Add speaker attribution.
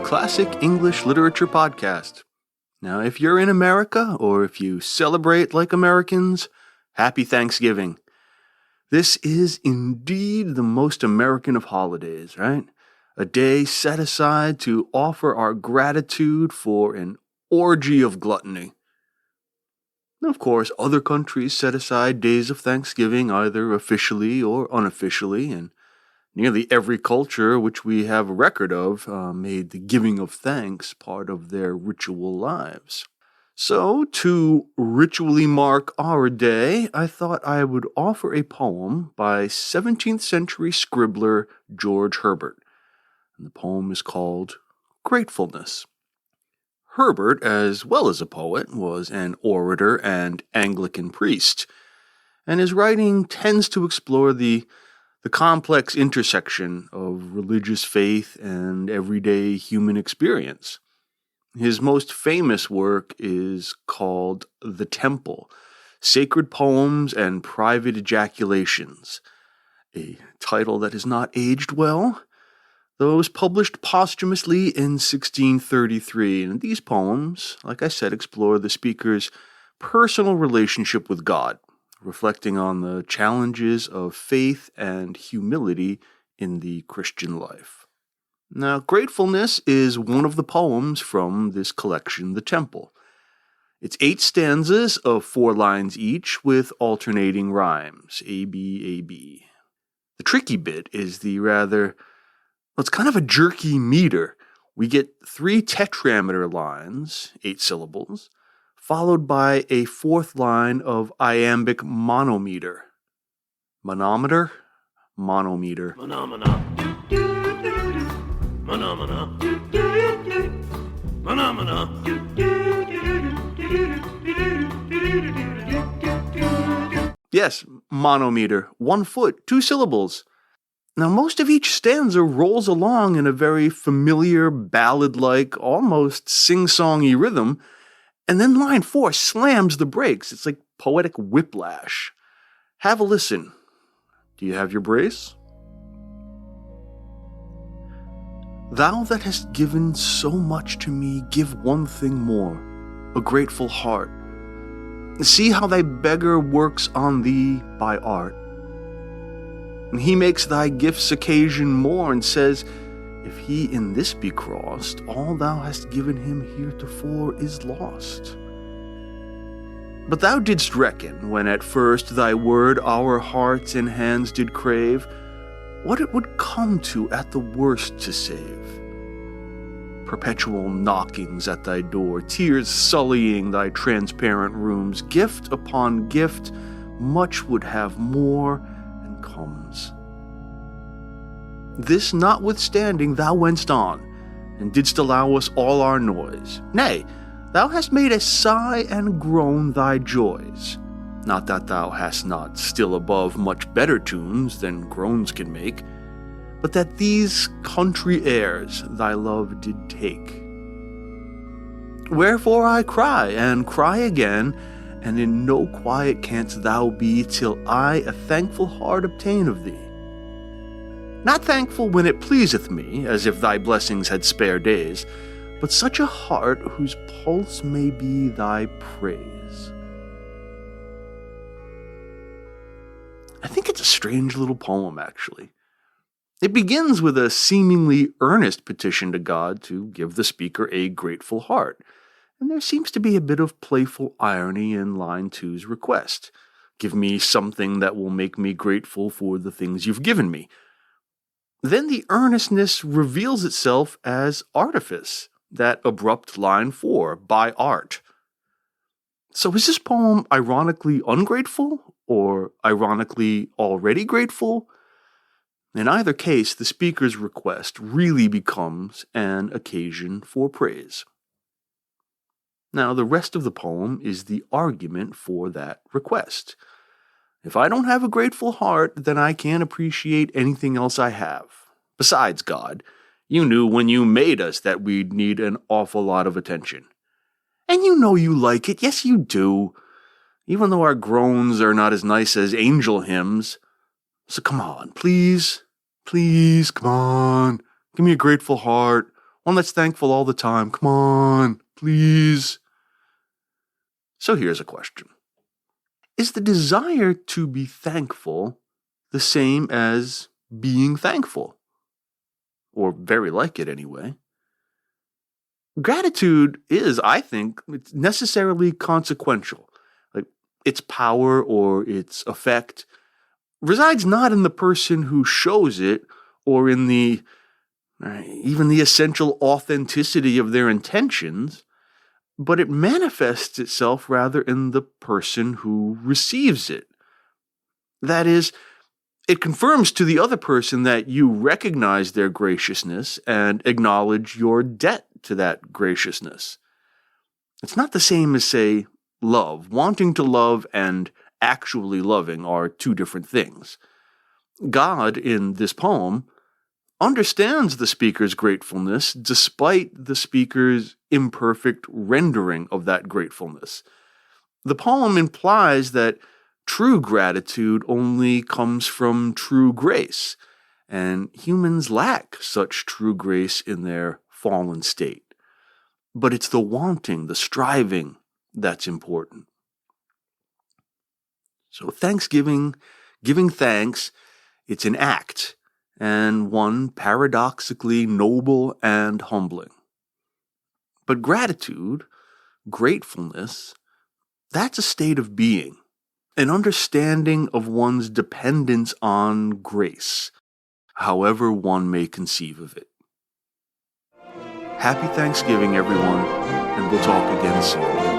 Speaker 1: Classic English Literature Podcast. Now, if you're in America, or if you celebrate like Americans, happy Thanksgiving. This is indeed the most American of holidays, right? A day set aside to offer our gratitude for an orgy of gluttony. Of course, other countries set aside days of Thanksgiving either officially or unofficially, and nearly every culture which we have a record of made the giving of thanks part of their ritual lives. So, to ritually mark our day, I thought I would offer a poem by 17th century scribbler George Herbert. And the poem is called Gratefulness. Herbert, as well as a poet, was an orator and Anglican priest, and his writing tends to explore the complex intersection of religious faith and everyday human experience. His most famous work is called The Temple, Sacred Poems and Private Ejaculations, a title that has not aged well, though it was published posthumously in 1633. And these poems, like I said, explore the speaker's personal relationship with God, reflecting on the challenges of faith and humility in the Christian life. Now, Gratefulness is one of the poems from this collection, The Temple. It's 8 stanzas of 4 lines each with alternating rhymes, A, B, A, B. The tricky bit is it's kind of a jerky meter. We get 3 tetrameter lines, 8 syllables, followed by a 4th line of iambic monometer. Monometer? Monometer.
Speaker 2: Phenomena. Phenomena. Phenomena.
Speaker 1: Yes, monometer. 1 foot, 2 syllables. Now, most of each stanza rolls along in a very familiar, ballad-like, almost sing-songy rhythm, and then line 4 slams the brakes. It's like poetic whiplash. Have a listen. Do you have your brace? Thou that hast given so much to me, give one thing more, a grateful heart. See how thy beggar works on thee by art. And he makes thy gifts occasion more, and says, if he in this be crossed, all thou hast given him heretofore is lost. But thou didst reckon, when at first thy word our hearts and hands did crave, what it would come to at the worst to save. Perpetual knockings at thy door, tears sullying thy transparent rooms, gift upon gift, much would have more, and comes. This notwithstanding thou wentst on, and didst allow us all our noise. Nay, thou hast made us sigh and groan thy joys. Not that thou hast not still above much better tunes than groans can make, but that these country airs thy love did take. Wherefore I cry, and cry again, and in no quiet canst thou be, till I a thankful heart obtain of thee. Not thankful when it pleaseth me, as if thy blessings had spare days, but such a heart whose pulse may be thy praise. I think it's a strange little poem, actually. It begins with a seemingly earnest petition to God to give the speaker a grateful heart, and there seems to be a bit of playful irony in line 2's request. Give me something that will make me grateful for the things you've given me. Then the earnestness reveals itself as artifice, that abrupt line 4, by art. So is this poem ironically ungrateful, or ironically already grateful? In either case, the speaker's request really becomes an occasion for praise. Now, the rest of the poem is the argument for that request. If I don't have a grateful heart, then I can't appreciate anything else I have. Besides, God, you knew when you made us that we'd need an awful lot of attention. And you know you like it, yes you do. Even though our groans are not as nice as angel hymns. So come on, please, come on. Give me a grateful heart. one that's thankful all the time. Come on, please. So here's a question. Is the desire to be thankful the same as being thankful? Or very like it anyway. Gratitude is, I think, it's necessarily consequential. Like its power or its effect resides not in the person who shows it or in even the essential authenticity of their intentions, but it manifests itself rather in the person who receives it. That is, it confirms to the other person that you recognize their graciousness and acknowledge your debt to that graciousness. It's not the same as, say, love. Wanting to love and actually loving are two different things. God, in this poem, understands the speaker's gratefulness despite the speaker's imperfect rendering of that gratefulness. The poem implies that true gratitude only comes from true grace, and humans lack such true grace in their fallen state. But it's the wanting, the striving, that's important. So thanksgiving, giving thanks, it's an act, and one paradoxically noble and humbling. But gratitude, gratefulness, that's a state of being, an understanding of one's dependence on grace, however one may conceive of it. Happy Thanksgiving, everyone, and we'll talk again soon.